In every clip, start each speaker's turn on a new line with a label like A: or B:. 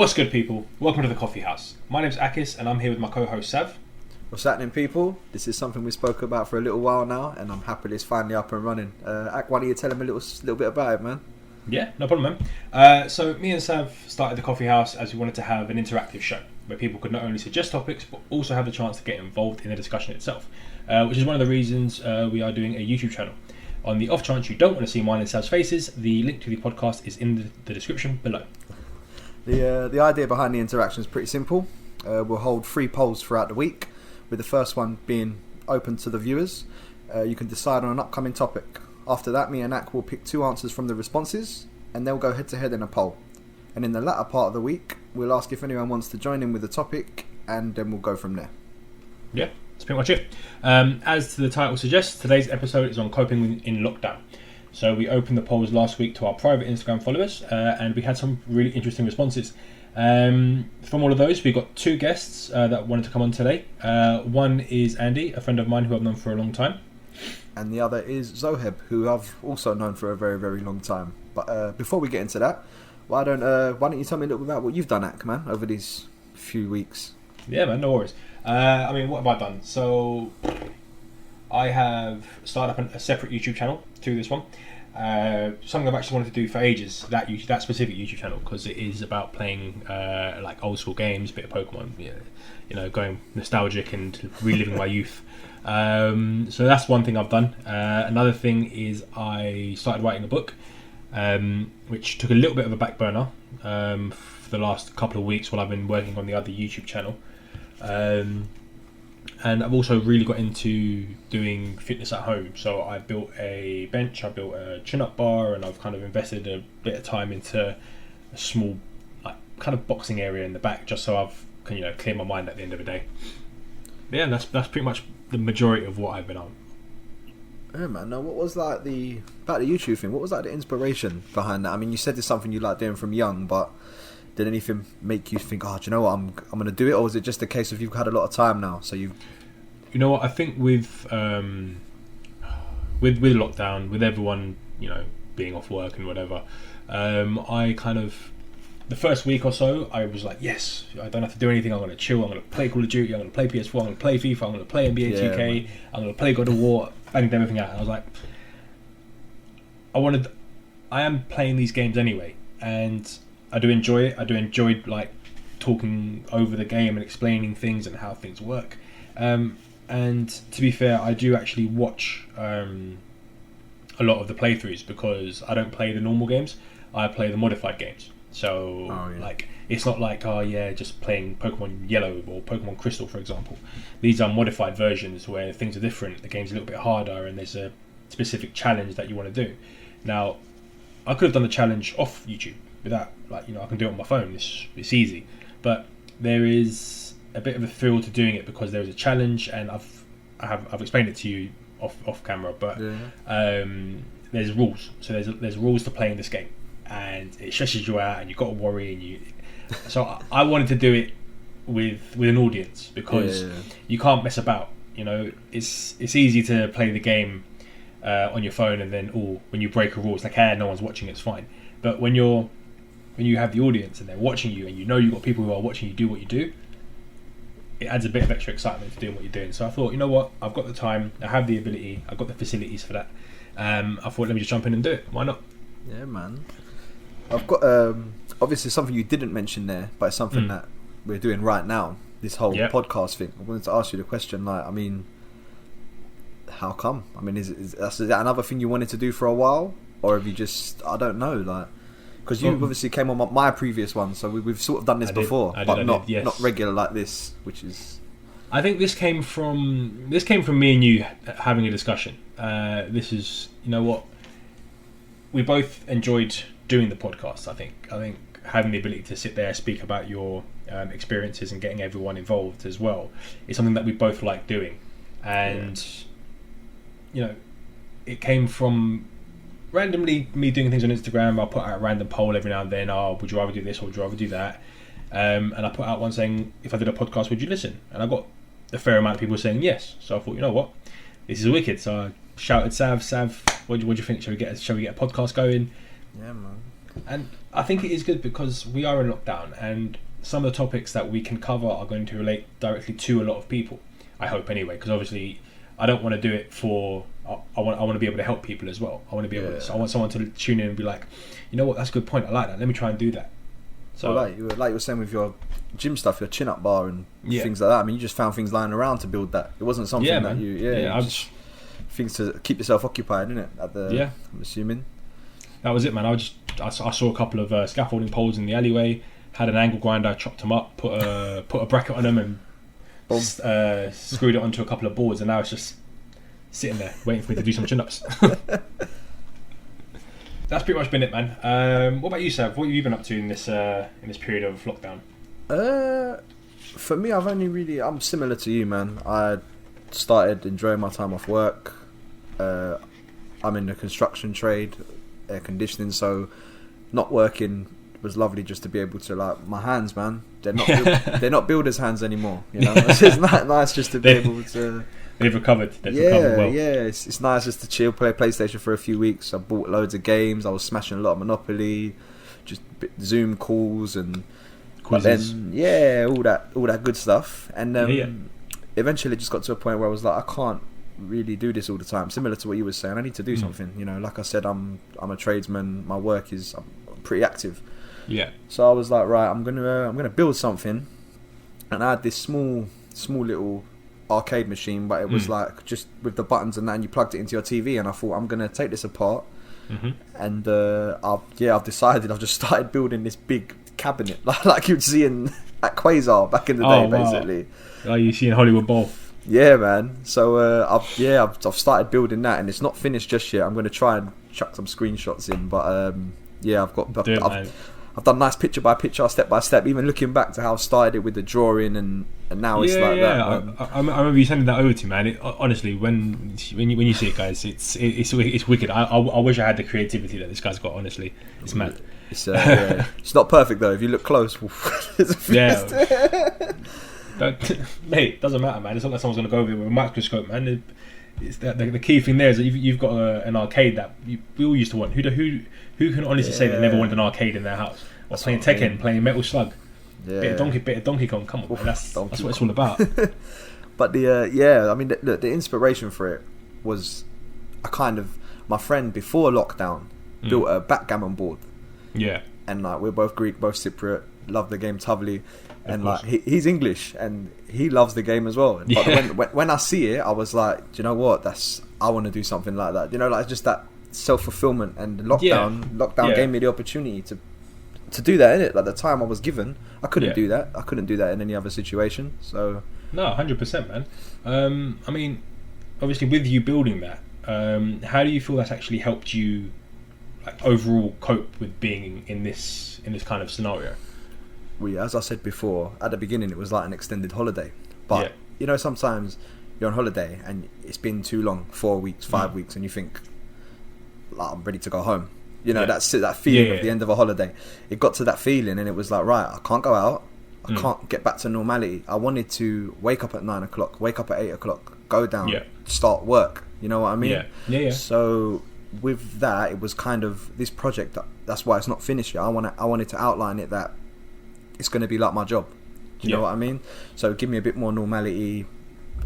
A: What's good, people? Welcome to the Coffeehouse. My name's Akis and I'm here with my co-host Sav.
B: What's happening, people? This is something we spoke about for a little while now, and I'm happy it's finally up and running. Ak, why don't you tell him a little bit about it, man?
A: Yeah, no problem, man. So me and Sav started the Coffeehouse as we wanted to have an interactive show where people could not only suggest topics but also have the chance to get involved in the discussion itself, which is one of the reasons we are doing a YouTube channel. On the off chance you don't want to see mine and Sav's faces, the link to the podcast is in the description below.
B: The idea behind the interaction is pretty simple. We'll hold 3 polls throughout the week, with the first one being open to the viewers. You can decide on an upcoming topic. After that, me and Ak will pick 2 answers from the responses, and they'll go head to head in a poll. And in the latter part of the week, we'll ask if anyone wants to join in with the topic, and then we'll go from there.
A: Yeah, that's pretty much it. As the title suggests, today's episode is on coping in lockdown. So we opened the polls last week to our private Instagram followers, and we had some really interesting responses. From all of those, we got 2 guests that wanted to come on today. One is Andy, a friend of mine who I've known for a long time.
B: And the other is Zoheb, who I've also known for a very, very long time. But before we get into that, why don't you tell me a little bit about what you've done, Ak, man, over these few weeks?
A: Yeah, man, no worries. What have I done? So I have started up a separate YouTube channel to this one. Something I've actually wanted to do for ages, that specific YouTube channel, because it is about playing like old school games, a bit of Pokemon, going nostalgic and reliving my youth. So that's one thing I've done. Another thing is I started writing a book, which took a little bit of a back burner for the last couple of weeks while I've been working on the other YouTube channel. And I've also really got into doing fitness at home. So I built a bench, I built a chin-up bar, and I've kind of invested a bit of time into a small, kind of boxing area in the back, just so I've can clear my mind at the end of the day. But yeah, that's pretty much the majority of what I've been on.
B: Yeah, man. Now, what was about the YouTube thing? What was the inspiration behind that? I mean, you said it's something you like doing from young, but did anything make you think, oh, do you know what, I'm going to do it? Or was it just a case of you've had a lot of time now, so you...
A: You know what, I think with lockdown, with everyone, being off work and whatever, I kind of, the first week or so, I was like, yes, I don't have to do anything, I'm going to chill, I'm going to play Call of Duty, I'm going to play PS4, I'm going to play FIFA, I'm going to play NBA 2K, man. I'm going to play God of War, banged everything out, and I was like, I am playing these games anyway, and I do enjoy it. I do enjoy talking over the game and explaining things and how things work. And to be fair, I do actually watch a lot of the playthroughs, because I don't play the normal games. I play the modified games. So it's not like just playing Pokemon Yellow or Pokemon Crystal, for example. These are modified versions where things are different. The game's a little bit harder, and there's a specific challenge that you want to do. Now, I could have done the challenge off YouTube without, I can do it on my phone. It's easy, but there is a bit of a thrill to doing it because there's a challenge, and I've explained it to you off camera, but there's rules. So there's rules to playing this game, and it stresses you out, and you've got to worry, and so I wanted to do it with an audience, because you can't mess about. It's easy to play the game on your phone, and then when you break a rule, it's like, no one's watching, it's fine. But when you have the audience and they're watching you, and you've got people who are watching you do what you do, it adds a bit of extra excitement to doing what you're doing. So I thought, you know what, I've got the time, I have the ability, I've got the facilities for that. I thought, let me just jump in and do it. Why not?
B: Yeah, man. I've got obviously something you didn't mention there, but it's something that we're doing right now, this whole podcast thing. I wanted to ask you the question, how come? I mean, is that another thing you wanted to do for a while, or have you just, I don't know, because you obviously came on my previous one, so we've sort of done this before, but not regular like this, which is...
A: I think this came from me and you having a discussion. This is, what, we both enjoyed doing the podcast. I think having the ability to sit there, speak about your experiences, and getting everyone involved as well is something that we both like doing. And it came from randomly me doing things on Instagram. I'll put out a random poll every now and then. Would you rather do this or would you rather do that? And I put out one saying, if I did a podcast, would you listen? And I got a fair amount of people saying yes. So I thought, you know what, this is wicked. So I shouted, Sav, what do you think? Shall we get a podcast going?
B: Yeah, man.
A: And I think it is good because we are in lockdown, and some of the topics that we can cover are going to relate directly to a lot of people. I hope anyway, because obviously I don't want to do it for. I want to be able to help people as well. I want to be able. To, I want someone to tune in and be like, you know what, that's a good point. I like that. Let me try and do that. So
B: like you were saying with your gym stuff, your chin up bar and things like that. I mean, you just found things lying around to build that. It wasn't something that you just things to keep yourself occupied, innit? I'm assuming.
A: That was it, man. I saw a couple of scaffolding poles in the alleyway. Had an angle grinder, chopped them up, put a bracket on them, and screwed it onto a couple of boards. And now it's just sitting there waiting for me to do some chin ups. That's pretty much been it, man. What about you, Seb? What have you been up to in this period of lockdown?
B: For me, I'm similar to you, man. I started enjoying my time off work. I'm in the construction trade, air conditioning, so not working was lovely just to be able to, like, my hands, man, they're not builders' hands anymore, you know. It's nice just to be able to.
A: They've recovered. They've recovered well.
B: Yeah, it's nice just to chill, play PlayStation for a few weeks. I bought loads of games. I was smashing a lot of Monopoly, just Zoom calls and
A: quizzes.
B: All that good stuff. And eventually, it just got to a point where I was like, I can't really do this all the time. Similar to what you were saying, I need to do something. You know, like I said, I'm a tradesman. My work is I'm pretty active.
A: Yeah.
B: So I was like, right, I'm gonna build something, and I had this small little arcade machine, but it was like just with the buttons and that, and you plugged it into your TV, and I thought I'm gonna take this apart, and I've decided I've just started building this big cabinet like you'd see at Quasar back in the day, basically.
A: Oh, you see in Hollywood Bowl.
B: Yeah, man. So I've started building that, and it's not finished just yet. I'm gonna try and chuck some screenshots in, but I've done nice picture by picture, step by step. Even looking back to how I started it with the drawing, and now it's like that.
A: I remember you sending that over to me, man. Honestly, when you see it, guys, it's wicked. I wish I had the creativity that this guy's got. Honestly, it's mad.
B: It's not perfect though. If you look close,
A: mate, doesn't matter, man. It's not like someone's gonna go over it with a microscope, man. It's the key thing there is that you've got an arcade that we all used to want. Who can honestly say they never wanted an arcade in their house? Or playing Tekken, playing Metal Slug, bit of Donkey Kong. Come on, man. That's what it's all about.
B: But the inspiration for it was my friend before lockdown built a backgammon board.
A: Yeah.
B: And like we're both Greek, both Cypriot, love the game thoroughly. And like he's English and he loves the game as well. But when I see it, I was like, do you know what? I want to do something like that. You know, like just that self-fulfillment. And lockdown gave me the opportunity to do that. Innit? Like the time I was given, I couldn't do that. I couldn't do that in any other situation. So
A: no, 100%, man. I mean, obviously with you building that, how do you feel that's actually helped you, like, overall cope with being in this kind of scenario?
B: As I said before, at the beginning it was like an extended holiday, but you know, sometimes you're on holiday and it's been too long, 4 weeks, 5 weeks, and you think, like, I'm ready to go home. You know, that feeling of the end of a holiday. It got to that feeling, and it was like, right, I can't go out, I can't get back to normality. I wanted to wake up at 9 o'clock, wake up at 8 o'clock, go down, start work. You know what I mean?
A: Yeah.
B: So with that, it was kind of this project. That's why it's not finished yet. I wanted to outline it that it's going to be like my job. Do you know what I mean? So give me a bit more normality,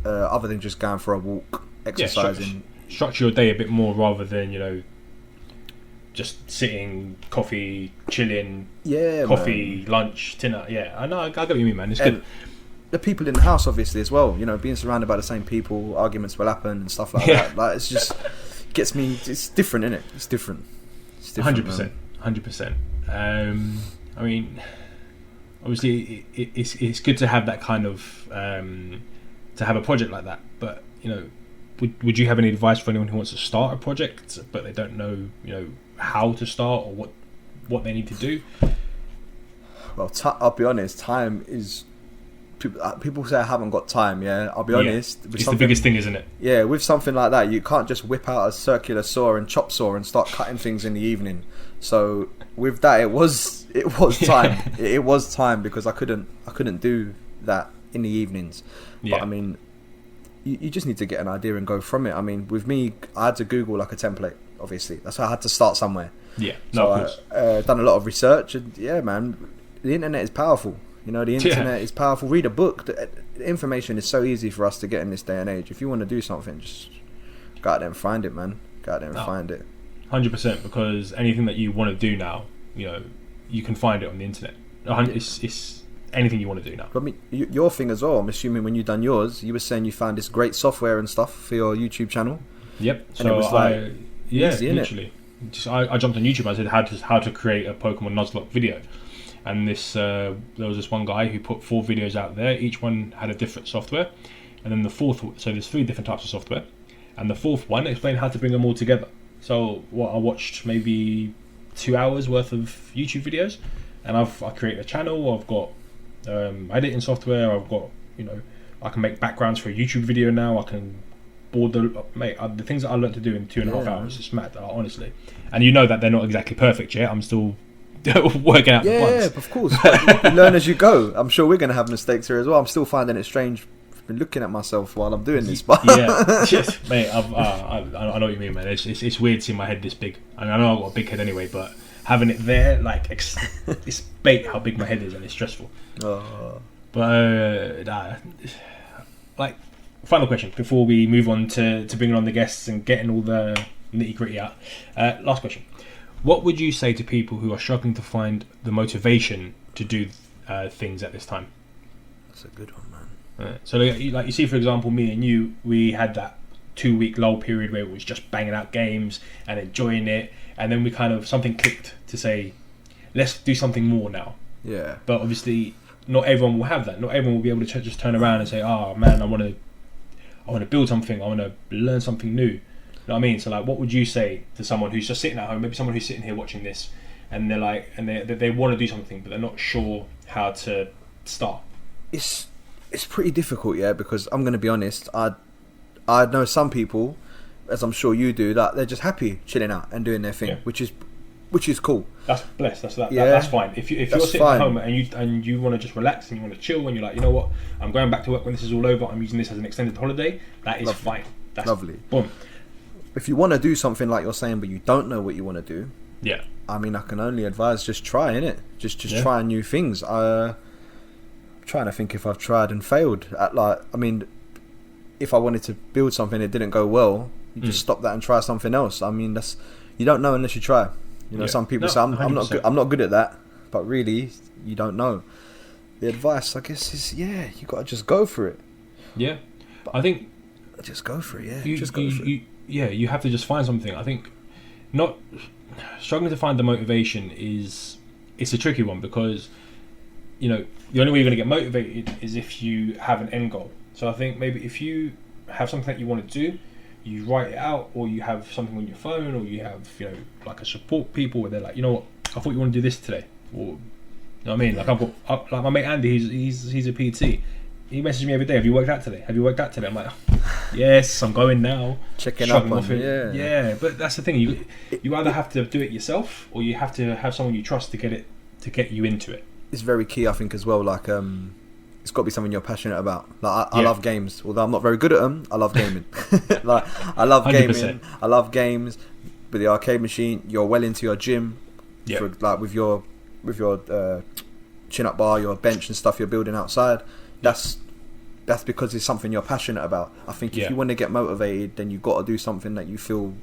B: other than just going for a walk, exercising.
A: Structure your day a bit more rather than, you know, just sitting, coffee, chilling, coffee, lunch, dinner. Yeah, I know. I get what you mean, man. It's good.
B: The people in the house, obviously, as well. You know, being surrounded by the same people, arguments will happen and stuff like that. Like, it's just gets me. It's different, isn't it? It's different.
A: 100%. 100%. I mean, obviously, it's good to have that kind of to have a project like that. But, you know, would you have any advice for anyone who wants to start a project but they don't know, you know, how to start or what they need to do?
B: Well, I'll be honest. Time is. People say I haven't got time. Yeah, I'll be honest.
A: It's the biggest thing, isn't it?
B: Yeah, with something like that, you can't just whip out a circular saw and chop saw and start cutting things in the evening. So with that, it was time. It was time because I couldn't do that in the evenings. But I mean, you just need to get an idea and go from it. I mean, with me, I had to Google like a template. obviously. That's why I had to start somewhere.
A: Yeah,
B: So
A: of course.
B: I done a lot of research, and yeah, man, the internet is powerful. You know, the internet is powerful. Read a book. The information is so easy for us to get in this day and age. If you want to do something, just go out there and find it, man. Go out there and find it.
A: 100%, because anything that you want to do now, you can find it on the internet. It's anything you want to do now.
B: But I mean, your thing as well, I'm assuming when you done yours, you were saying you found this great software and stuff for your YouTube channel.
A: Yep.
B: And
A: so
B: it was like easy,
A: literally. I jumped on YouTube. I said how to create a Pokemon Nuzlocke video, and there was this one guy who put 4 videos out there. Each one had a different software, and then the fourth. So there's 3 different types of software, and the fourth one explained how to bring them all together. So I watched maybe 2 hours worth of YouTube videos, and I created a channel. I've got editing software. I've got I can make backgrounds for a YouTube video now. I can board the things that I learned to do in 2.5 hours. It's mad, honestly. And that they're not exactly perfect yet. I'm still working out the bugs.
B: Yeah, of course. You learn as you go. I'm sure we're going to have mistakes here as well. I'm still finding it strange. I've been looking at myself while I'm doing this. But
A: yeah, mate. I know what you mean, man. It's weird seeing my head this big. I know I've got a big head anyway, but having it there, like, it's bait how big my head is, and it's stressful. But like, final question before we move on to bringing on the guests and getting all the nitty gritty out. Last question: what would you say to people who are struggling to find the motivation to do things at this time?
B: That's a good one, man.
A: So like you see, for example, me and you, we had that 2-week lull period where it was just banging out games and enjoying it, and then we kind of something clicked to say, let's do something more now.
B: Yeah.
A: But obviously, not everyone will have that. Not everyone will be able to just turn around and say, "Oh man, I want to build something. I want to learn something new." You know what I mean? So like, what would you say to someone who's just sitting at home, maybe someone who's sitting here watching this, and they're like, and they want to do something, but they're not sure how to start?
B: It's pretty difficult, yeah, because I'm going to be honest. I know some people, as I'm sure you do, that they're just happy chilling out and doing their thing, which is cool. That's blessed.
A: That's fine. If you're sitting at home and you want to just relax and you want to chill and you're like, you know what, I'm going back to work when this is all over. I'm using this as an extended holiday. That is fine. That's
B: lovely.
A: Boom.
B: If you want to do something like you're saying, but you don't know what you want to do,
A: yeah.
B: I mean, I can only advise just try, innit? Just try new things. I'm trying to think if I've tried and failed at if I wanted to build something that didn't go well, you just stop that and try something else. I mean, you don't know unless you try. Some people say I'm not good at that, but really you don't know. The advice, I guess, is you got to just go for it.
A: Yeah, but I think
B: just go for it. Yeah,
A: you have to just find something. I think not struggling to find the motivation it's a tricky one, because the only way you're going to get motivated is if you have an end goal. So I think maybe if you have something that you want to do, you write it out, or you have something on your phone, or you have like a support people where they're like, you know what, I thought you want to do this today, or you know what I mean. Like like my mate Andy, he's a PT. He messages me every day. Have you worked out today? I'm like, yes, I'm going now.
B: Checking up on it.
A: Yeah, but that's the thing. You either have to do it yourself, or you have to have someone you trust to get you into it.
B: It's very key, I think, as well. Like, it's got to be something you're passionate about. Like, I love games, although I'm not very good at them. I love gaming. Like, I love 100%. Gaming. I love games. With the arcade machine, you're well into your gym.
A: Yeah.
B: Like with your chin-up bar, your bench and stuff you're building outside. That's because it's something you're passionate about. I think if you want to get motivated, then you've got to do something that you feel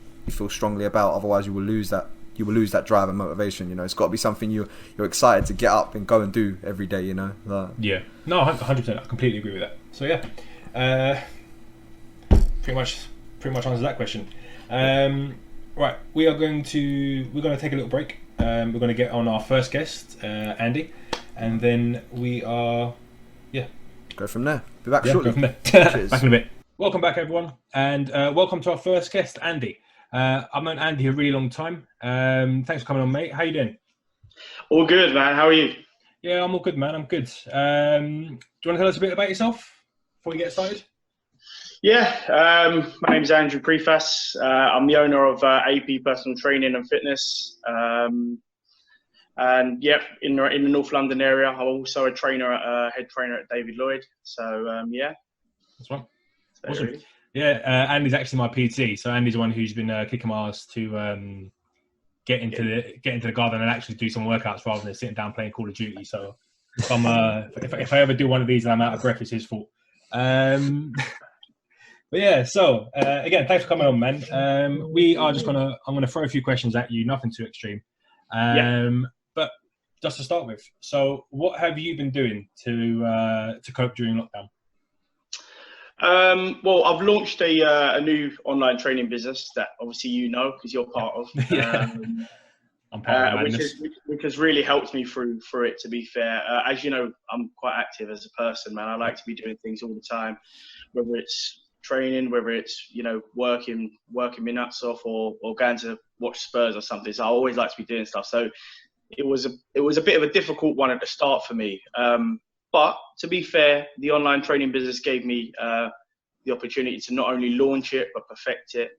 B: strongly about. Otherwise, you will lose that. You will lose that drive and motivation. It's got to be something you're excited to get up and go and do every day.
A: Yeah. No, 100%. I completely agree with that. So pretty much answers that question. Right, we're going to take a little break. We're going to get on our first guest, Andy, and then we are
B: go from there. Be back shortly.
A: Go from there.
B: Cheers.
A: Back in a bit. Welcome back, everyone, and welcome to our first guest, Andy. I've known Andy a really long time. Thanks for coming on, mate. How you doing?
C: All good, man. How are you?
A: Yeah, I'm all good, man. I'm good. Do you want to tell us a bit about yourself before we get started?
C: Yeah, my name is Andrew Prefas. I'm the owner of AP Personal Training and Fitness. And in the North London area, I'm also a head trainer at David Lloyd. So
A: that's right.
C: So
A: Awesome.
C: really.
A: Yeah, Andy's actually my PT, so Andy's the one who's been kicking my ass to get into the garden and actually do some workouts rather than sitting down playing Call of Duty. So if I ever do one of these and I'm out of breath, it's his fault. But yeah, so again, thanks for coming on, man. I'm gonna throw a few questions at you, nothing too extreme. But just to start with, so what have you been doing to cope during lockdown?
C: Well, I've launched a new online training business that obviously you know because you're part of.
A: I'm part of the madness.
C: which has really helped me through it. To be fair, as you know, I'm quite active as a person, man. I like to be doing things all the time, whether it's training, whether it's working my nuts off, or going to watch Spurs or something. So I always like to be doing stuff. So it was a bit of a difficult one at the start for me. But to be fair, the online training business gave me the opportunity to not only launch it but perfect it.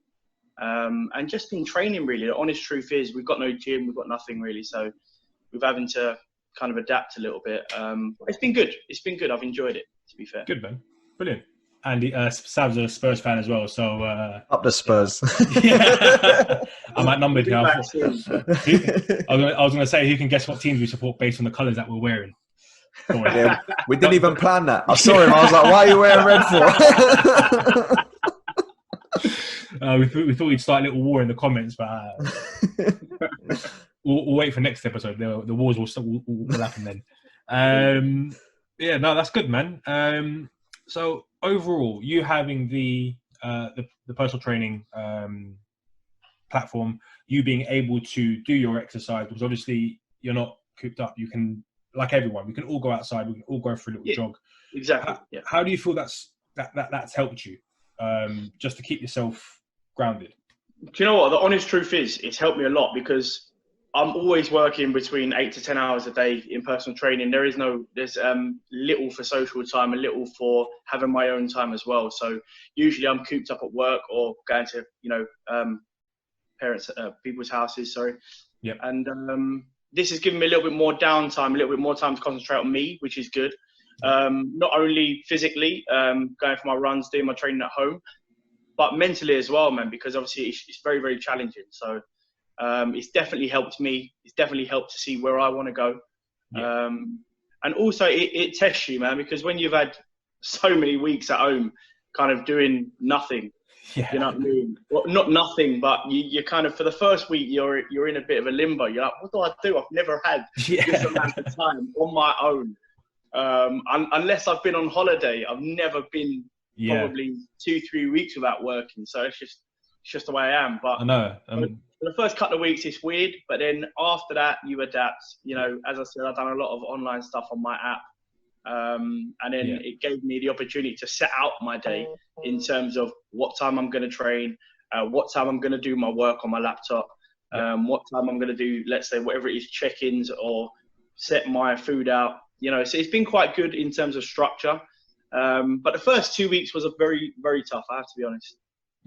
C: And just been training, really. The honest truth is we've got no gym, we've got nothing really. So we've having to kind of adapt a little bit. But it's been good. I've enjoyed it, to be fair.
A: Good, man. Brilliant. Andy, Sav's a Spurs fan as well, so
B: up the Spurs.
A: Yeah. I'm outnumbered here. I was going to say, who can guess what teams we support based on the colours that we're wearing?
B: Yeah, we didn't even plan that. I saw him. I was like, "Why are you wearing red for?"
A: We thought we'd start a little war in the comments, but we'll wait for next episode. The wars will happen then. Yeah, no, that's good, man. So overall, you having the personal training platform, you being able to do your exercise, because obviously you're not cooped up. You can, like everyone, we can all go outside. We can all go for a little jog.
C: Exactly.
A: How do you feel that's helped you just to keep yourself grounded?
C: Do you know what? The honest truth is, it's helped me a lot because I'm always working between 8 to 10 hours a day in personal training. There's little for social time, a little for having my own time as well. So usually I'm cooped up at work or going to, people's houses. Sorry.
A: Yeah.
C: And this has given me a little bit more downtime, a little bit more time to concentrate on me, which is good. Not only physically, going for my runs, doing my training at home, but mentally as well, man, because obviously it's very, very challenging. So it's definitely helped me. It's definitely helped to see where I want to go.
A: Yeah.
C: And also it tests you, man, because when you've had so many weeks at home kind of doing nothing, you know what I mean? Well, not nothing, but you kind of, for the first week, you're in a bit of a limbo. You're like, what do I do? I've never had this amount of time on my own. Unless I've been on holiday, I've never been probably 2-3 weeks without working. So it's just the way I am. But
A: I know.
C: for the first couple of weeks, it's weird. But then after that, you adapt. As I said, I've done a lot of online stuff on my app. And then it gave me the opportunity to set out my day in terms of what time I'm going to train, what time I'm going to do my work on my laptop, what time I'm going to do, let's say, whatever it is, check-ins or set my food out. So it's been quite good in terms of structure. But the first 2 weeks was a very, very tough, I have to be honest.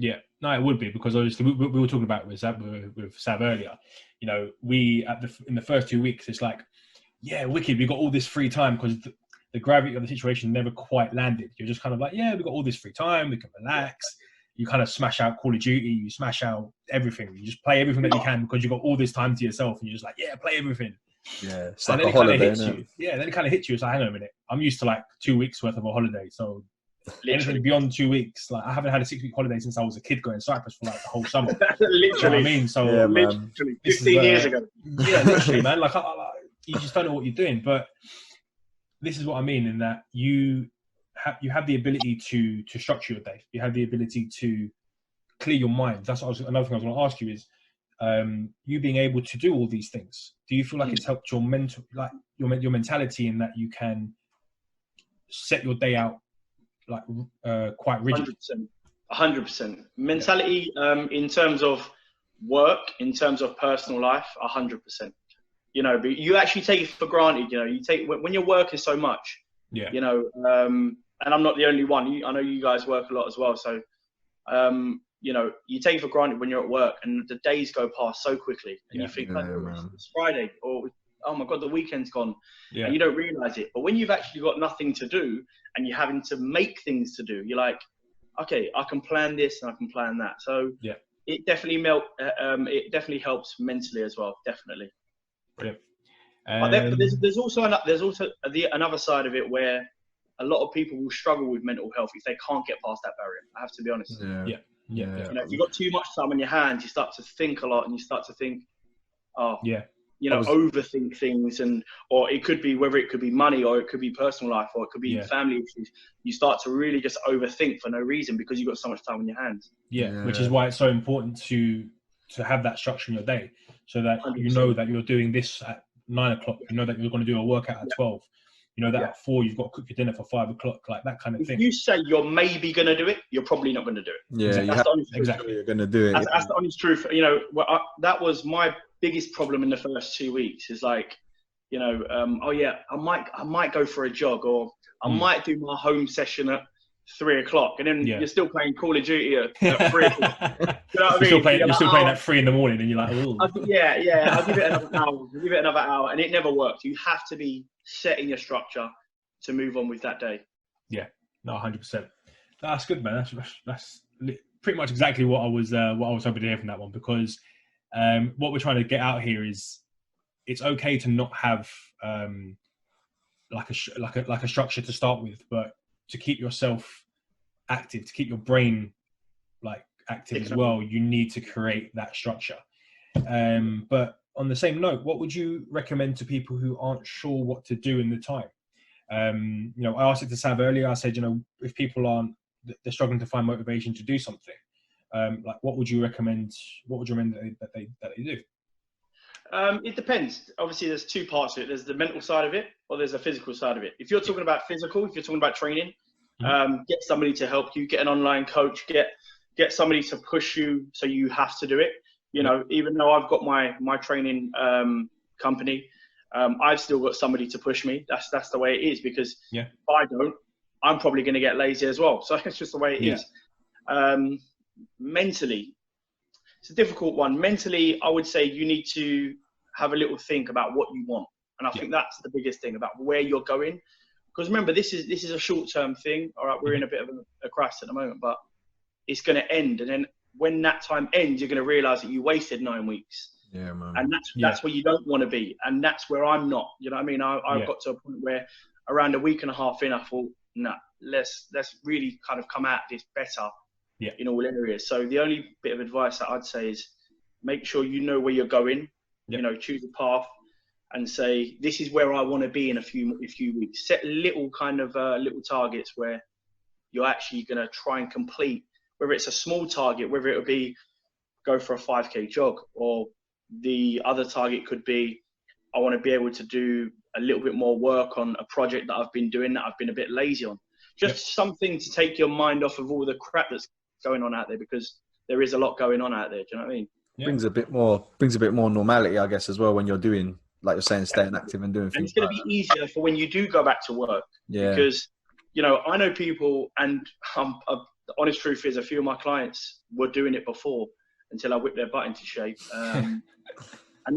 A: Yeah, no, it would be, because obviously we were talking about with Sav earlier. In the first 2 weeks, it's like, yeah, wicked, we got all this free time because the gravity of the situation never quite landed. You're just kind of like, yeah, we got all this free time, we can relax. You kind of smash out Call of Duty, you smash out everything. You just play everything that you can because you've got all this time to yourself, and you're just like, yeah, play everything.
B: Yeah, it's
A: and
B: like
A: then
B: a holiday.
A: Then it kind of hits you. It's like, hang on a minute, I'm used to like 2 weeks worth of a holiday, so anything beyond 2 weeks, like I haven't had a 6-week holiday since I was a kid going to Cyprus for like the whole summer.
C: Literally,
A: you know what I mean, so
B: yeah,
C: literally 15 years ago.
A: Yeah, literally, man. Like you just don't know what you're doing. But this is what I mean, in that you have the ability to structure your day. You have the ability to clear your mind. That's what another thing I was going to ask you is, you being able to do all these things. Do you feel like it's helped your mental, like your mentality, in that you can set your day out like quite rigid?
C: 100%. Mentality, in terms of work, in terms of personal life, 100%. But you actually take it for granted. You take when you're working so much. Yeah. And I'm not the only one. I know you guys work a lot as well. So, you take it for granted when you're at work, and the days go past so quickly, and you think, it's Friday, or oh my God, the weekend's gone, and you don't realise it. But when you've actually got nothing to do and you're having to make things to do, you're like, okay, I can plan this and I can plan that. So
A: Yeah.
C: it definitely helps mentally as well. Definitely.
A: Brilliant.
C: But there's also another side of it where a lot of people will struggle with mental health if they can't get past that barrier. I have to be honest.
A: Yeah.
C: You know, if you've got too much time on your hands, you start to think a lot, and you start to think, overthink things, or it could be whether it could be money, or it could be personal life, or it could be family issues. You start to really just overthink for no reason because you've got so much time on your hands.
A: Yeah, which is why it's so important to have that structure in your day, so that
C: 100%.
A: you know that you're doing this at 9 o'clock. You know that you're going to do a workout at 12. You know that at 4 you've got to cook your dinner for 5 o'clock, like that kind of thing.
C: If you say you're maybe going to do it, you're probably not going to do it.
B: Yeah,
A: exactly.
B: You're going to do it.
C: That's the honest truth. You know, that was my biggest problem in the first 2 weeks. Is like, you know, I might go for a jog, or I might do my home session at 3 o'clock, and then you're still playing Call of Duty at 3 o'clock. You know what I mean?
A: You're still playing at 3 in the morning, and you're like, oh.
C: I'll give it another hour, and it never works. You have to be setting your structure to move on with that day.
A: Yeah, no, 100%. That's good, man. That's pretty much exactly what I was hoping to hear from that one, because what we're trying to get out here is it's okay to not have like a structure to start with, but to keep yourself active, to keep your brain like active as well, you need to create that structure. But on the same note, what would you recommend to people who aren't sure what to do in the time? You know, I asked it to Sav earlier. I said, you know, if people they're struggling to find motivation to do something, like what would you recommend? What would you recommend that they do?
C: It depends. Obviously, there's two parts to it. There's the mental side of it, or there's the physical side of it. If you're talking about physical, if you're talking about training, get somebody to help you. Get an online coach. Get somebody to push you, so you have to do it. You know, even though I've got my training company, I've still got somebody to push me. That's the way it is, because if I don't, I'm probably going to get lazy as well. So it's just the way it is. Mentally, it's a difficult one. Mentally, I would say you need to have a little think about what you want. And I think that's the biggest thing, about where you're going. Because remember, this is a short-term thing. All right, we're in a bit of a crisis at the moment, but it's going to end. And then when that time ends, you're going to realize that you wasted 9 weeks.
B: Yeah, man.
C: And that's where you don't want to be. And that's where I'm not. You know what I mean? I've got to a point where around a week and a half in, I thought, nah, let's really kind of come at this better in all areas. So the only bit of advice that I'd say is make sure you know where you're going. You know, choose a path and say, this is where I want to be in a few weeks. Set little kind of little targets where you're actually going to try and complete, whether it's a small target, whether it would be go for a 5K jog, or the other target could be, I want to be able to do a little bit more work on a project that I've been doing that I've been a bit lazy on. Just something to take your mind off of all the crap that's going on out there, because there is a lot going on out there. Do you know what I mean?
B: Brings a bit more normality, I guess, as well, when you're doing, like you're saying, staying active and doing things.
C: And it's going to be easier for when you do go back to work. Yeah. Because, you know, I know people, and the honest truth is, a few of my clients were doing it before until I whipped their butt into shape. And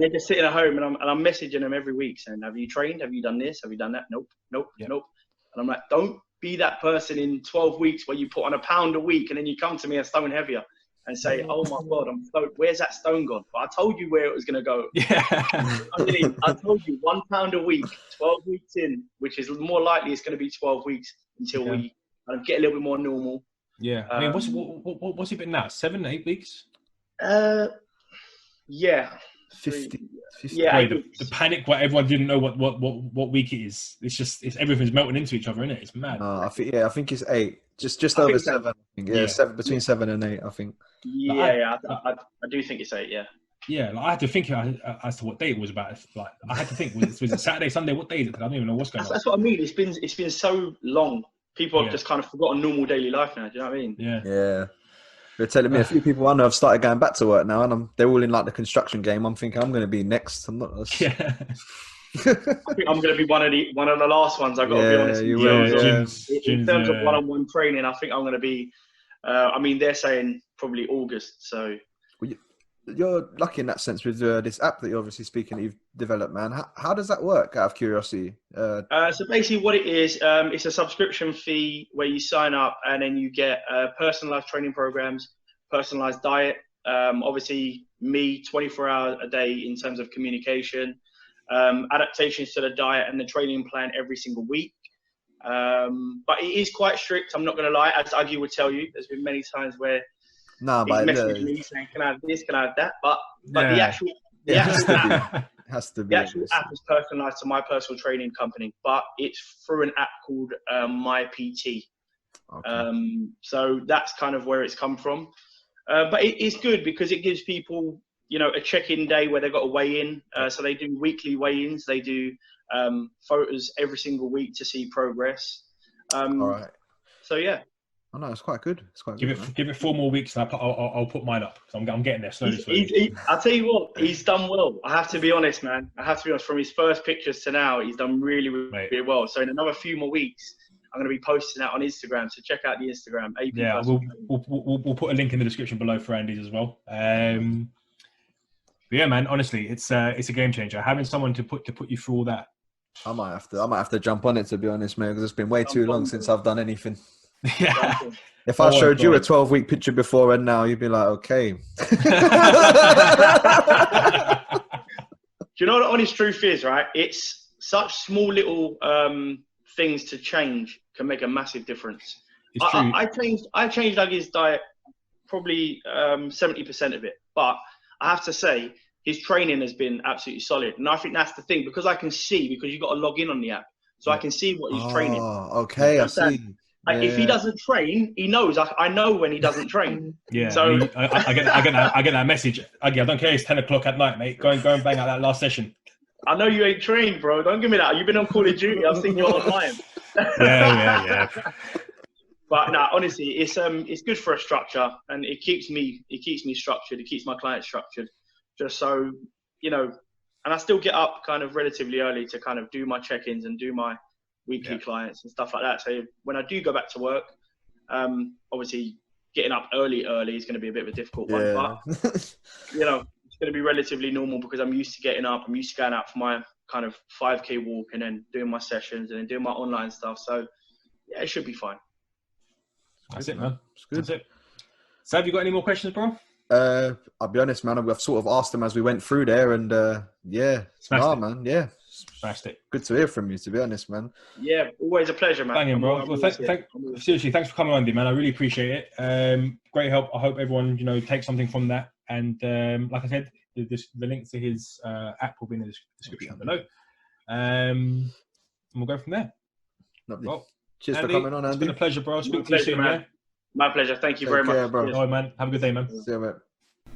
C: they're just sitting at home, and I'm messaging them every week saying, have you trained? Have you done this? Have you done that? Nope. And I'm like, don't be that person in 12 weeks where you put on a pound a week and then you come to me a stone heavier and say, oh my God, I'm stone. Where's that stone gone? But I told you where it was going to go. I told you 1 pound a week, 12 weeks in, which is more likely it's going to be 12 weeks until we kind of get a little bit more normal.
A: Yeah. I mean, what's it been now? 7, 8 weeks?
C: Yeah.
B: 50.
C: Yeah.
A: Wait, the panic where everyone didn't know what week it is. It's everything's melting into each other, isn't it? It's mad.
B: I think it's 8. Just over 7. I think. Yeah, 7, between 7 and 8, I think.
C: Yeah, I do think it's 8. Yeah.
A: Yeah, like I had to think as to what day it was about. Like I had to think, was it Saturday, Sunday? What day is it? I don't even know what's going on.
C: That's what I mean. It's been so long. People have just kind of forgotten normal daily life now. Do you know what I mean?
B: Yeah. You're telling me a few people I know have started going back to work now, and they're all in like the construction game. I'm thinking I'm going to be next. I'm not.
A: Yeah.
C: I think I'm going to be one of the last ones. I've got to be honest.
B: You will.
C: In terms of one-on-one training, I think I'm going to be. I mean, they're saying probably August. So.
B: you're lucky in that sense with this app that you're obviously speaking that you've developed, man. How does that work? Out of curiosity.
C: So basically, what it is, it's a subscription fee where you sign up and then you get personalized training programs, personalized diet. Obviously, me 24 hours a day in terms of communication, adaptations to the diet and the training plan every single week. But it is quite strict. I'm not going to lie, as Aggie would tell you. There's been many times where
B: Nah,
C: he's
B: but
C: messaged me saying, "Can I have this? Can I have that?" But
A: Yeah.
C: the actual
B: it has to be. Has to be.
C: the actual app is personalized to my personal training company, but it's through an app called My PT.
B: Okay.
C: So that's kind of where it's come from. But it's good because it gives people, a check-in day where they've got to weigh in. So they do weekly weigh-ins. They do photos every single week to see progress.
B: All right.
C: So yeah.
B: Oh no, it's quite good. It's quite good.
A: Give it 4 more weeks, and I'll put mine up. So I'm getting there slowly.
C: I'll tell you what, he's done well. I have to be honest, man. I have to be honest. From his first pictures to now, he's done really, really well. So in another few more weeks, I'm going to be posting that on Instagram. So check out the Instagram. AP
A: Yeah, we'll put a link in the description below for Andy's as well. But yeah, man. Honestly, it's a game changer. Having someone to put you through all that.
B: I might have to jump on it, to be honest, man, because it's been way too long since I've done anything.
A: Yeah.
B: If I showed you a 12-week picture before and now, you'd be like, okay.
C: Do you know what the honest truth is, right? It's such small little things to change can make a massive difference.
A: It's true.
C: I changed Dougie's diet probably 70% of it, but I have to say his training has been absolutely solid, and I think that's the thing because you've got to log in on the app, so I can see what he's training.
B: Oh, okay, I see.
C: Like, if he doesn't train, he knows. I know when he doesn't train.
A: Yeah.
C: So
A: I get that message. I don't care. It's 10 o'clock at night, mate. Go and bang out that last session.
C: I know you ain't trained, bro. Don't give me that. You've been on Call of Duty. I've seen you online.
A: Yeah.
C: But no, honestly, it's good for a structure, and it keeps me structured. It keeps my clients structured, just so and I still get up kind of relatively early to kind of do my check-ins and do my weekly clients and stuff like that. So when I do go back to work, obviously getting up early is going to be a bit of a difficult one, but it's going to be relatively normal because I'm used to getting up. I'm used to going out for my kind of 5K walk and then doing my sessions and then doing my online stuff. So yeah, it should be fine.
A: That's it, man. That's it. So have you got any more questions, bro?
B: I'll be honest, man. I've sort of asked them as we went through there, and man, yeah.
A: Smashed it.
B: Good to hear from you, to be honest, man.
C: Yeah, always a pleasure, man.
A: Banging, bro. Well, seriously, thanks for coming on, man. I really appreciate it. Great help. I hope everyone, takes something from that. And like I said, the link to his app will be in the description below. And we'll go from there.
B: Lovely.
A: Well,
B: cheers
A: Andy,
B: for coming on, Andy.
A: It's been a pleasure, bro. I'll speak to you soon, man.
C: My pleasure. Thank you very much.
B: Bro.
A: All right, man. Have a good day, man.
B: See you, mate.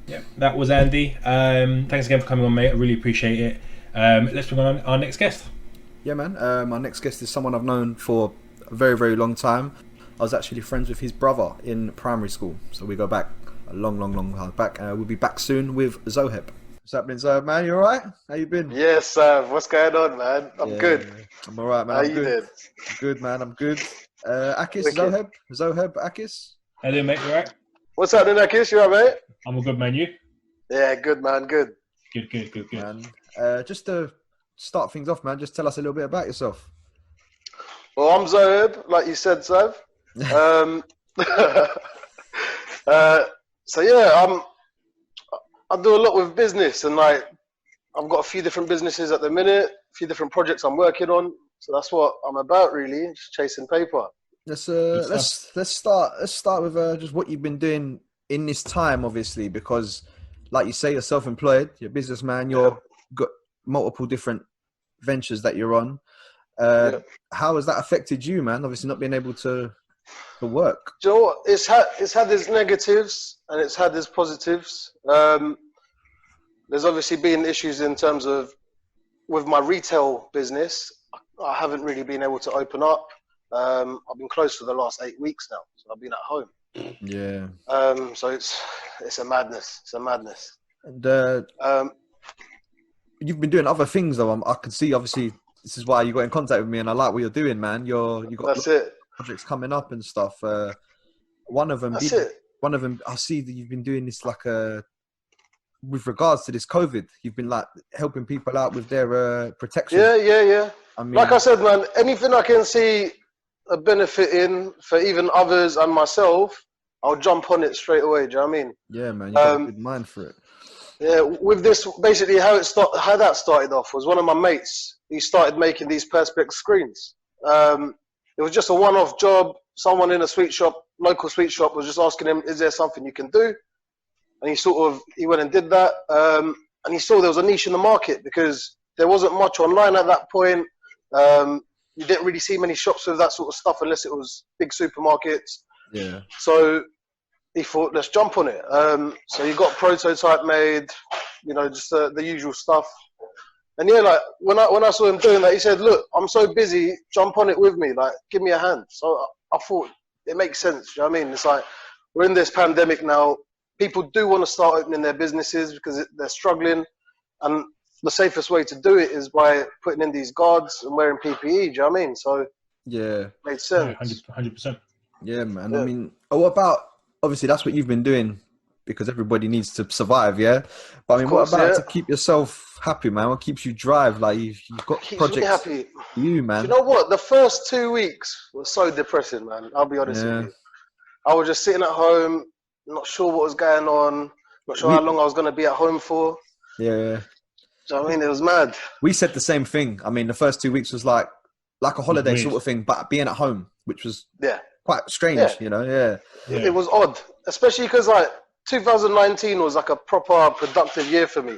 A: Yeah, that was Andy. Thanks again for coming on, mate. I really appreciate it. Let's bring on our next guest.
B: Yeah, man. Our next guest is someone I've known for a very, very long time. I was actually friends with his brother in primary school, so we go back a long time back. We'll be back soon with Zoheb. What's happening, Zoheb, man? You all right? How you been?
D: Yes, what's going on, man? I'm good.
B: I'm all right, man.
D: How you doing?
B: Good, man. I'm good. Akis,
D: Wicked.
B: Zoheb, Akis.
A: How you doing, mate? You all right?
D: What's happening, Akis? You all right, mate?
A: I'm all good, man. You?
D: Yeah, good, man. Good.
A: Good.
B: Man. Just to start things off, man, just tell us a little bit about yourself.
D: Well, I'm Zoheb, like you said, Zoh. So yeah, I do a lot with business, and like I've got a few different businesses at the minute, a few different projects I'm working on. So that's what I'm about, really, just chasing paper.
B: Let's start with just what you've been doing in this time, obviously, because like you say, you're self-employed, you're a businessman, you've got multiple different ventures that you're on. How has that affected you, man? Obviously, not being able to work.
D: Do you know what? It's had its negatives and it's had its positives. There's obviously been issues in terms of with my retail business. I haven't really been able to open up. I've been closed for the last 8 weeks now, so I've been at home.
B: Yeah.
D: So it's a madness. It's a madness.
B: And you've been doing other things, though. I can see, obviously, this is why you got in contact with me, and I like what you're doing, man. You got
D: That's it.
B: Projects coming up and stuff. One of them, I see that you've been doing this like a with regards to this COVID, you've been like helping people out with their protection.
D: Yeah.
B: I mean,
D: Like I said, man, anything I can see a benefit in for even others and myself, I'll jump on it straight away. Do you know what I mean?
B: yeah, man, you got a good mind for it.
D: Yeah, with this, basically how that started off was one of my mates. He started making these perspex screens. It was just a one-off job. Someone in a local sweet shop, was just asking him, "Is there something you can do?" And he went and did that. And he saw there was a niche in the market because there wasn't much online at that point. You didn't really see many shops with that sort of stuff unless it was big supermarkets.
B: Yeah.
D: So he thought, let's jump on it. So he got a prototype made, just the usual stuff. And yeah, like when I saw him doing that, he said, "Look, I'm so busy, jump on it with me, like give me a hand." So I thought it makes sense. You know what I mean? It's like we're in this pandemic now. People do want to start opening their businesses because they're struggling, and the safest way to do it is by putting in these guards and wearing PPE. Do you know what I mean? So
B: yeah,
D: made sense.
A: 100%.
B: Yeah, man.
D: Yeah.
B: I mean, what about, obviously that's what you've been doing because everybody needs to survive, yeah? But I mean,
D: course,
B: what about
D: yeah.
B: to keep yourself happy, man? What keeps you drive? Like you've got
D: Keeps
B: projects.
D: me happy.
B: You, man.
D: Do you know what? The first 2 weeks was so depressing, man. I'll be honest with you. I was just sitting at home, not sure what was going on, not sure how long I was going to be at home for.
B: Yeah.
D: Do you know what I mean? It was mad.
B: We said the same thing. I mean, the first 2 weeks was like a holiday
A: Weird.
B: sort of thing, but being at home, which was
D: Yeah.
B: quite strange,
D: Yeah. It was odd, especially because like 2019 was like a proper productive year for me.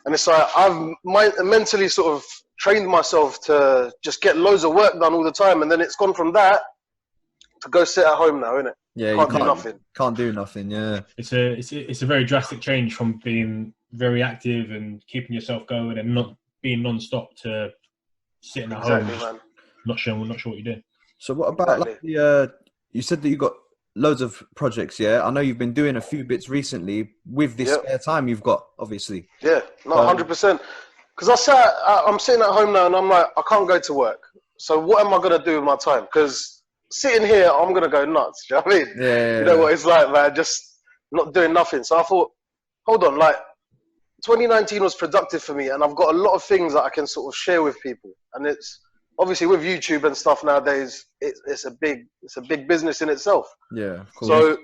D: And it's like I've mentally sort of trained myself to just get loads of work done all the time. And then it's gone from that to go sit at home now, innit?
B: Yeah,
D: Can't do nothing.
B: Can't do nothing, yeah.
A: It's a very drastic change from being very active and keeping yourself going and not being non-stop to sitting at home,
D: man.
A: not sure what you're doing.
B: So what about like you said that you got loads of projects, yeah? I know you've been doing a few bits recently with this spare time you've got, obviously.
D: Yeah, no, 100%. Because I'm sitting at home now and I'm like, I can't go to work. So what am I going to do with my time? Because sitting here, I'm going to go nuts. Do you know what I mean?
B: Yeah.
D: You know what it's like, man, just not doing nothing. So I thought, hold on, like 2019 was productive for me and I've got a lot of things that I can sort of share with people. And it's obviously with YouTube and stuff nowadays, it's a big business in itself.
B: Yeah, of course.
D: So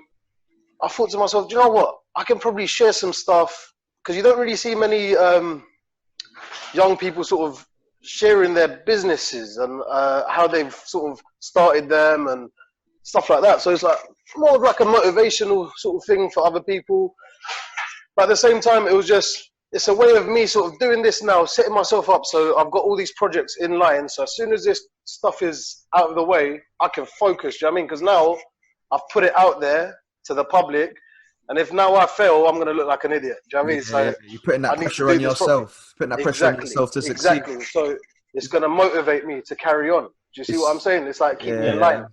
D: I thought to myself, do you know what? I can probably share some stuff because you don't really see many young people sort of sharing their businesses and how they've sort of started them and stuff like that. So it's like more of like a motivational sort of thing for other people. But at the same time, it's a way of me sort of doing this now, setting myself up. So I've got all these projects in line. So as soon as this stuff is out of the way, I can focus. Do you know what I mean? Because now I've put it out there to the public. And if now I fail, I'm going to look like an idiot. Do you know what I mean? So
B: you're putting that pressure on yourself. Putting that pressure on yourself to succeed.
D: Exactly. So it's going to motivate me to carry on. Do you see what I'm saying? It's like keep me in line.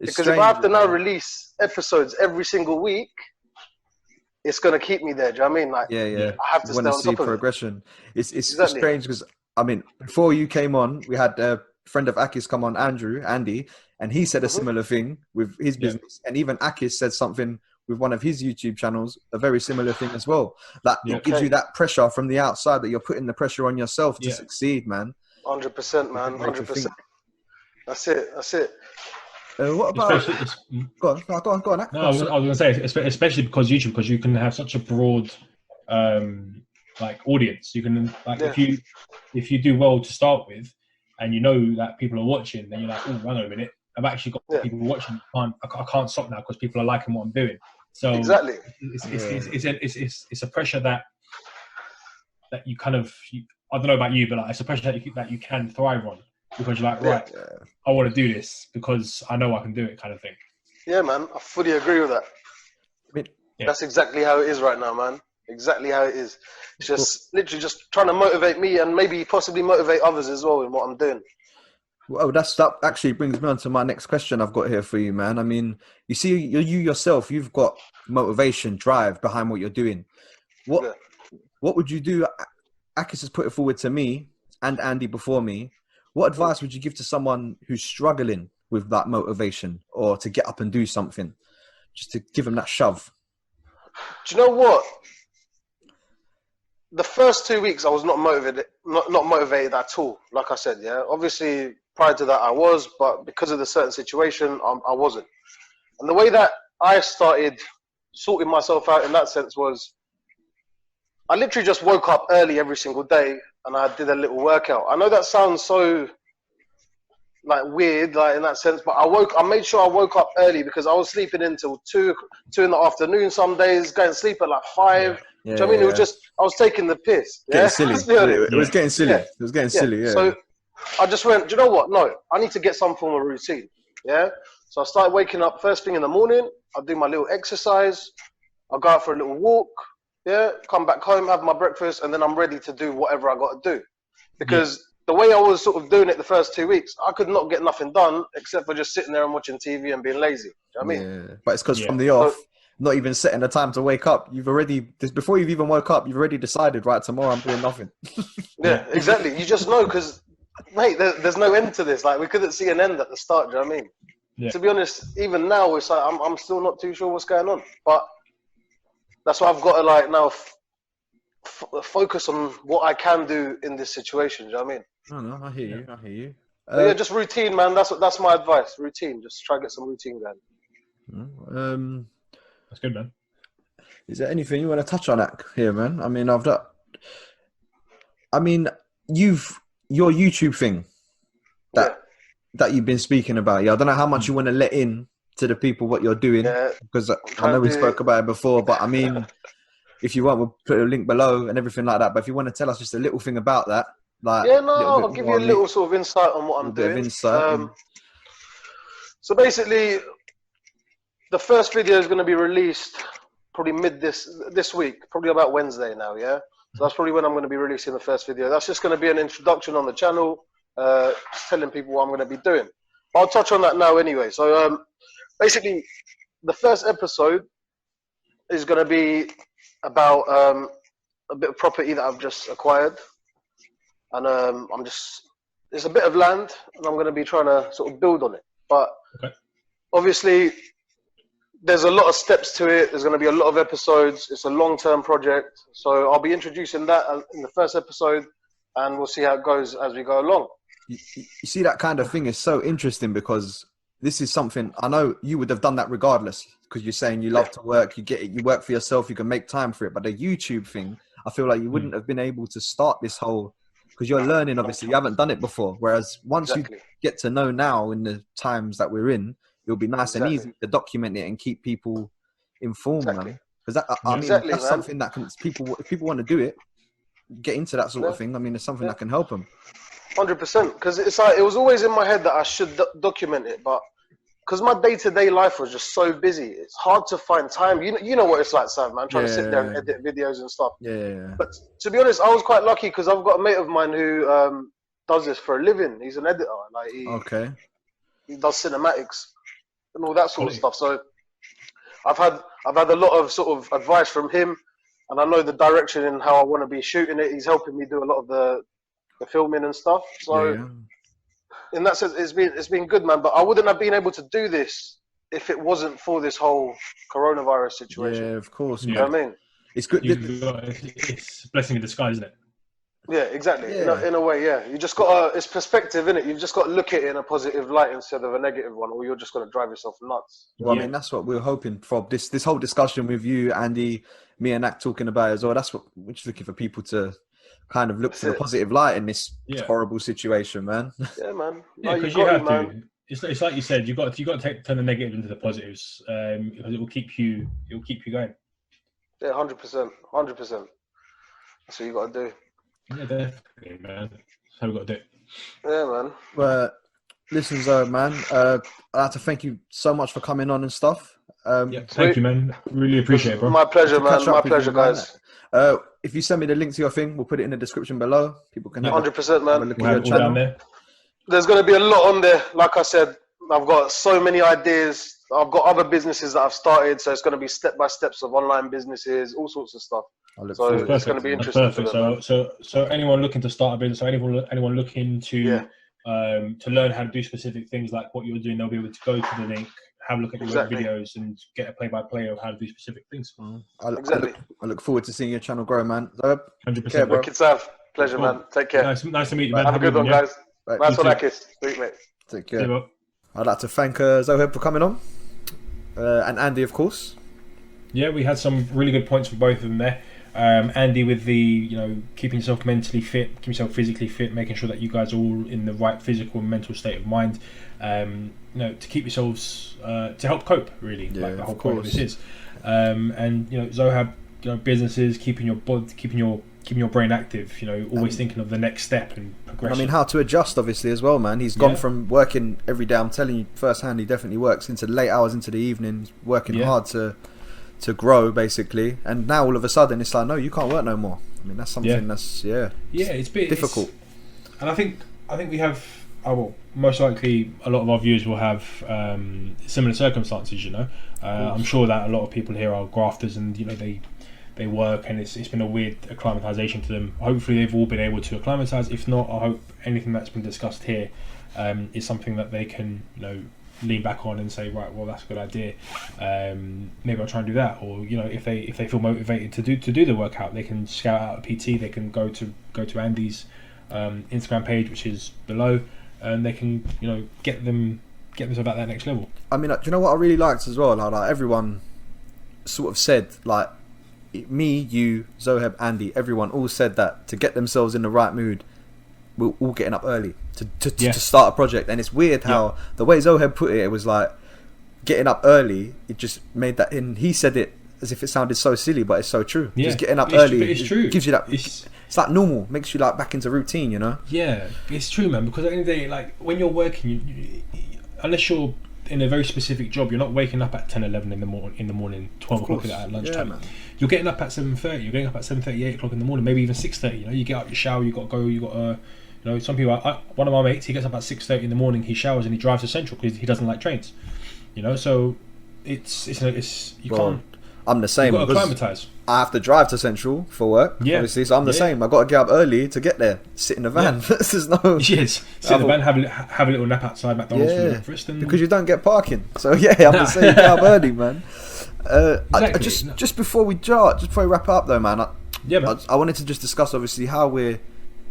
D: Because if I have to now release episodes every single week, it's going to keep me there. Do you know what I mean? Like, I have to stay on top of
B: progression.
D: It.
B: It's strange because, I mean, before you came on, we had a friend of Aki's come on, Andy, and he said a similar thing with his business. And even Akis said something with one of his YouTube channels, a very similar thing as well. That it gives you that pressure from the outside that you're putting the pressure on yourself to succeed, man.
D: 100%, man. 100%. That's it.
B: What about? Go on.
A: No, I was going to say, especially because YouTube, because you can have such a broad, like audience. You can if you do well to start with, and you know that people are watching, then you're like, oh, hang on a minute, I've actually got people watching. I can't stop now because people are liking what I'm doing. So
D: exactly,
A: it's a pressure that you kind of I don't know about you, but like, it's a pressure that you can thrive on. Because you're like, I want to do this because I know I can do it, kind of thing.
D: Yeah, man, I fully agree with that. That's exactly how it is right now, man. Exactly how it is. It's just literally just trying to motivate me and maybe possibly motivate others as well in what I'm doing.
B: Well, that actually brings me on to my next question I've got here for you, man. I mean, you see, you yourself, you've got motivation, drive behind what you're doing. What would you do? Akis has put it forward to me and Andy before me. What advice would you give to someone who's struggling with that motivation or to get up and do something? Just to give them that shove.
D: Do you know what? the first 2 weeks I was not motivated at all. Like I said, yeah. Obviously, prior to that I was, but because of the certain situation, I wasn't. And the way that I started sorting myself out in that sense was, I literally just woke up early every single day and I did a little workout. I know that sounds so like weird, like in that sense, but I made sure I woke up early because I was sleeping until 2 in the afternoon some days, going to sleep at like 5. Do you know what I mean? It was just, I was taking the piss.
B: Getting silly. It was getting silly.
D: Yeah.
B: It was getting silly, yeah.
D: So I just went, do you know what? No, I need to get some form of routine. Yeah. So I started waking up first thing in the morning. I'll do my little exercise. I'll go out for a little walk. Yeah. Come back home, have my breakfast, and then I'm ready to do whatever I got to do. Because the way I was sort of doing it the first 2 weeks, I could not get nothing done except for just sitting there and watching TV and being lazy. Do you know what I mean?
B: Yeah. But it's because from the off, not even setting the time to wake up, you've already, before you've even woke up, you've already decided, right, tomorrow I'm doing nothing.
D: Yeah, exactly. You just know because, mate, there's no end to this. Like, we couldn't see an end at the start, do you know what I mean? Yeah. To be honest, even now, it's like, I'm still not too sure what's going on. But that's why I've got to, like, now focus on what I can do in this situation, do you know what I mean?
B: No, I hear you, I hear you.
D: Yeah, just routine, man. That's my advice. Routine. Just try to get some routine going.
A: That's good, man.
B: Is there anything you want to touch on that here, man? I mean, your YouTube thing that you've been speaking about. Yeah, I don't know how much you want to let in to the people what you're doing, because I know we spoke about it before. But I mean, if you want, we'll put a link below and everything like that. But if you want to tell us just a little thing about that, like
D: I'll give you a little sort of insight on what I'm doing. So basically, the first video is going to be released probably this week, probably about Wednesday now, yeah? So that's probably when I'm going to be releasing the first video. That's just going to be an introduction on the channel, just telling people what I'm going to be doing. But I'll touch on that now anyway. So basically, the first episode is going to be about a bit of property that I've just acquired. And it's a bit of land, and I'm going to be trying to sort of build on it. But obviously, there's a lot of steps to it. There's going to be a lot of episodes. It's a long-term project. So I'll be introducing that in the first episode, and we'll see how it goes as we go along.
B: You see, that kind of thing is so interesting because this is something, I know you would have done that regardless, because you're saying you love to work, you work for yourself, you can make time for it. But the YouTube thing, I feel like you wouldn't have been able to start this whole, because you're learning, obviously, you haven't done it before. Whereas once you get to know now in the times that we're in, it'll be nice and easy to document it and keep people informed, man. Because that's something that can, if people want to do it, get into that sort of thing. I mean, it's something that can help them.
D: 100%. Because it's like, it was always in my head that I should document it, but because my day-to-day life was just so busy, it's hard to find time. You know what it's like, Sam, man, trying to sit there and edit videos and stuff.
B: Yeah.
D: But to be honest, I was quite lucky because I've got a mate of mine who does this for a living. He's an editor. Like he does cinematics and all that sort of stuff. So I've had a lot of sort of advice from him, and I know the direction and how I want to be shooting it. He's helping me do a lot of the filming and stuff. So in that sense, it's been good, man. But I wouldn't have been able to do this if it wasn't for this whole coronavirus situation.
B: Yeah, of course.
D: You know what I mean?
B: It's good.
A: It's a blessing in disguise, isn't it?
D: Yeah, exactly. In a way, yeah. You just got it's perspective, innit? You've just got to look at it in a positive light instead of a negative one, or you're just going to drive yourself nuts.
B: Well, I mean, that's what we're hoping for. This whole discussion with you, Andy, me and Ak talking about it as well. That's what we're just looking for people to kind of look for the positive light in this horrible situation, man.
D: Yeah, man.
A: Yeah, because you have to. It's like you said, you've got to turn the negative into the positives, because it will keep you going.
D: Yeah, 100%, 100%. That's what you got to do.
A: Yeah, definitely, man. That's how we got to do it.
D: Yeah, man.
B: Well, listen, Zoheb, man. I'd like to thank you so much for coming on and stuff.
A: Thank you, man. Really appreciate it, bro.
D: My pleasure, man. My pleasure, guys.
B: If you send me the link to your thing, we'll put it in the description below. People can
D: 100%, man.
B: Have a look at your channel.
A: Down there.
D: There's going to be a lot on there. Like I said, I've got so many ideas. I've got other businesses that I've started, so it's going to be step-by-steps of online businesses, all sorts of stuff. So it's going to be interesting.
A: Perfect. So anyone looking to start a business, or anyone looking to learn how to do specific things like what you're doing, they'll be able to go to the link, have a look at your
D: Exactly.
A: videos and get a play-by-play of how to do specific things.
D: Exactly.
B: I look forward to seeing your channel grow, man. Zoheb,
A: 100%.
B: care, bro.
D: Wicked Sav. Pleasure,
A: Cool.
D: man. Take care.
A: Nice to meet you, man.
D: Have a good one, guys.
B: Right,
D: Nice
A: you
D: one,
A: too.
D: Akis. Sweet, mate.
B: Take
A: See you,
B: care.
A: bro.
B: I'd like to thank Zoheb for coming on, and Andy, of course.
A: Yeah, we had some really good points for both of them there. Andy with the, keeping yourself mentally fit, keeping yourself physically fit, making sure that you guys are all in the right physical and mental state of mind, to keep yourselves, to help cope, really,
B: Yeah,
A: like the whole
B: of
A: point of
B: course.
A: this is. And, Zohab, businesses, keeping your brain active, always thinking of the next step and progression.
B: I mean, how to adjust, obviously, as well, man. He's gone
A: Yeah.
B: from working every day, I'm telling you firsthand, he definitely works into late hours into the evenings, working hard to grow, basically. And now, all of a sudden, it's like, no, you can't work no more. I mean, that's something that's,
A: it's been
B: difficult.
A: And I think we have, most likely a lot of our viewers will have similar circumstances, I'm sure that a lot of people here are grafters and, they work and it's been a weird acclimatization to them. Hopefully they've all been able to acclimatize. If not, I hope anything that's been discussed here is something that they can lean back on and say, right, well, that's a good idea, maybe I'll try and do that. Or if they feel motivated to do the workout, they can scout out a PT. They can go to Andy's Instagram page, which is below, and they can get themselves at that next level.
B: I mean, do you know what I really liked as well? Like everyone sort of said, like, me, you, Zoheb, Andy, everyone all said that to get themselves in the right mood, we're all getting up early to start a project. And it's weird how the way Zoheb put it, it was like getting up early. It just made that, and he said it as if it sounded so silly, but it's so true.
A: Yeah.
B: Just getting up early,
A: it's true.
B: Gives you that. It's like normal, makes you like back into routine,
A: Yeah, it's true, man. Because at the end of the day, like when you're working, you, unless you're in a very specific job, you're not waking up at 10, 11 in the morning, 12 o'clock at lunchtime.
B: Yeah,
A: you're getting up at 7:30. You're getting up at 7:30, 8 o'clock in the morning, maybe even 6:30. You get up, you shower, you got to go, you got to. Some people. One of my mates, he gets up at 6:30 in the morning. He showers and he drives to Central because he doesn't like trains. So it's you can't.
B: I'm the same.
A: You've got to acclimatise.
B: I have to drive to Central for work, obviously, so I'm the same. I've got to get up early to get there, sit in the van. There's no...
A: Yes, sit in the van, have a little nap outside McDonald's for breakfast.
B: Because you don't get parking. So I'm the same, get up early, man.
A: Exactly.
B: Just before we wrap it up though, man, I wanted to just discuss, obviously, how we're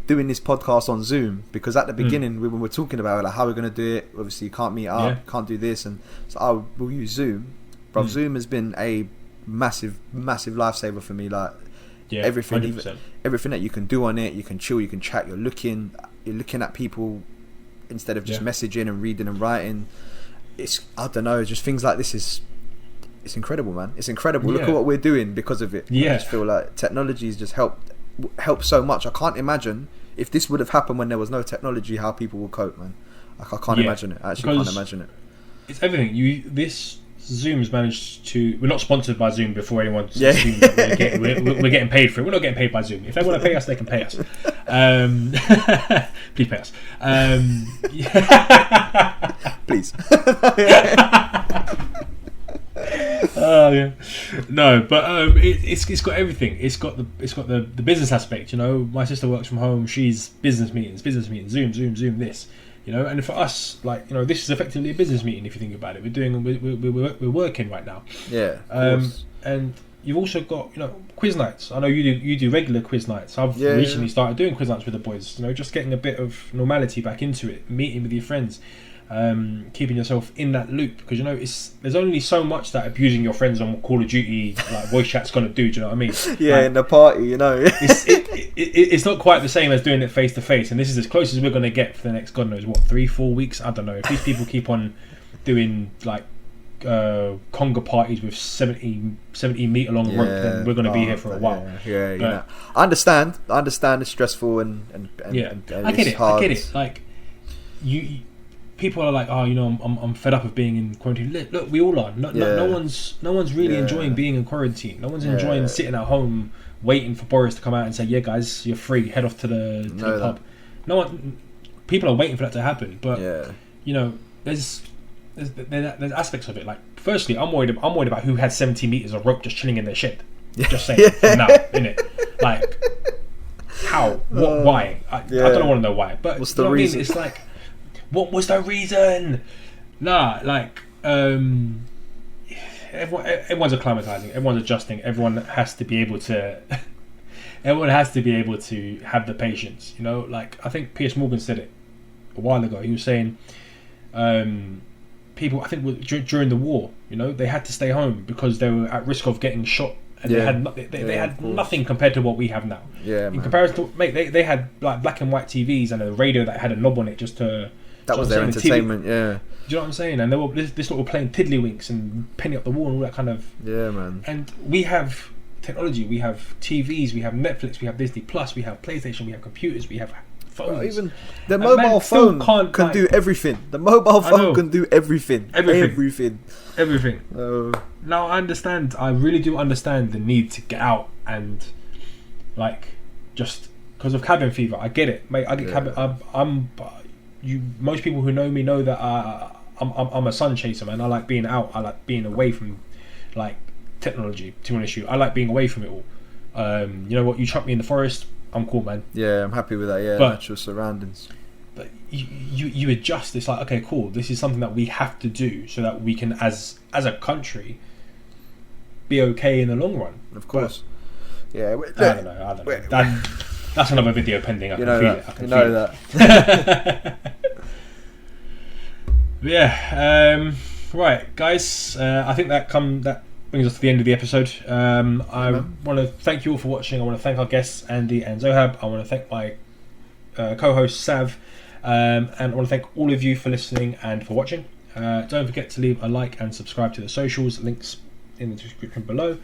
B: doing this podcast on Zoom, because at the beginning, when we were talking about like how we're going to do it, obviously you can't meet up, can't do this, and so we'll use Zoom. But Zoom has been a massive lifesaver for me. Like everything
A: 100%.
B: Everything that you can do on it, you can chill, you can chat, you're looking at people instead of just messaging and reading and writing. It's, I don't know, just things like this it's incredible, man. It's incredible. Look at what we're doing because of it. I just feel like technology's just helped so much. I can't imagine if this would have happened when there was no technology, how people would cope, man. Like, I can't imagine it. I actually can't imagine it.
A: It's everything. This Zoom's managed to. We're not sponsored by Zoom before anyone assumes that we're getting paid for it. We're not getting paid by Zoom. If they want to pay us, they can pay us. Please pay us.
B: Please.
A: No, but it's got everything. It's got the business aspect. My sister works from home. She's business meetings, Zoom. This. And for us, like, this is effectively a business meeting if you think about it. We're working right now.
B: Yeah.
A: And you've also got quiz nights. I know you do regular quiz nights. I've recently started doing quiz nights with the boys. Just getting a bit of normality back into it, meeting with your friends, keeping yourself in that loop, because there's only so much that abusing your friends on Call of Duty like voice chat's gonna do. Do you know what I mean?
B: Yeah, in the party,
A: it's not quite the same as doing it face to face, and this is as close as we're gonna get for the next, God knows what, 3-4 weeks. I don't know. If these people keep on doing like conga parties with 70 meter long rope, then we're gonna be here for a while.
B: I understand it's stressful and
A: I get it. Like people are like, I'm fed up of being in quarantine. Look, we all are. No one's really enjoying being in quarantine. No one's enjoying sitting at home waiting for Boris to come out and say, yeah guys, you're free, head off to the pub. No one. People are waiting for that to happen, but there's aspects of it. Like, firstly, I'm worried about who had 70 meters of rope just chilling in their shed. Just saying, from now, innit? Like, how? What? Why? I don't want to know why. But
B: what's the reason?
A: It's like, what was the reason? Nah, like, everyone's acclimatizing, everyone's adjusting, everyone has to be able to everyone has to be able to have the patience, you know. Like, I think Piers Morgan said it a while ago. He was saying people, I think during the war, you know, they had to stay home because they were at risk of getting shot, and they had nothing compared to what we have now. In comparison to, mate, they had like black and white TVs and a radio that had a knob on it just to,
B: that was their entertainment.
A: Do you know what I'm saying? And they were this sort of playing tiddlywinks and penny up the wall and all that kind of.
B: Yeah, man.
A: And we have technology, we have TVs, we have Netflix, we have Disney Plus, we have PlayStation, we have computers, we have phones.
B: Well, even the mobile phone can do everything. The mobile phone can do everything. Everything.
A: Now I understand. I really do understand the need to get out and, like, just because of cabin fever. I get it, mate. I get cabin. Most people who know me know that I'm a sun chaser, man. I like being out. I like being away from, like, technology. To be honest with you, I like being away from it all. You know what? You chuck me in the forest, I'm cool, man.
B: Yeah, I'm happy with that. Yeah, but, natural surroundings.
A: But you adjust. It's like, okay, cool. This is something that we have to do so that we can, as a country, be okay in the long run.
B: Of course. But, yeah.
A: I don't know. That's another video pending. I can feel
B: that.
A: Yeah. Right, guys. I think that brings us to the end of the episode. I want to thank you all for watching. I want to thank our guests Andy and Zoheb. I want to thank my co-host Sav, and I want to thank all of you for listening and for watching. Don't forget to leave a like and subscribe to the socials. Links in the description below.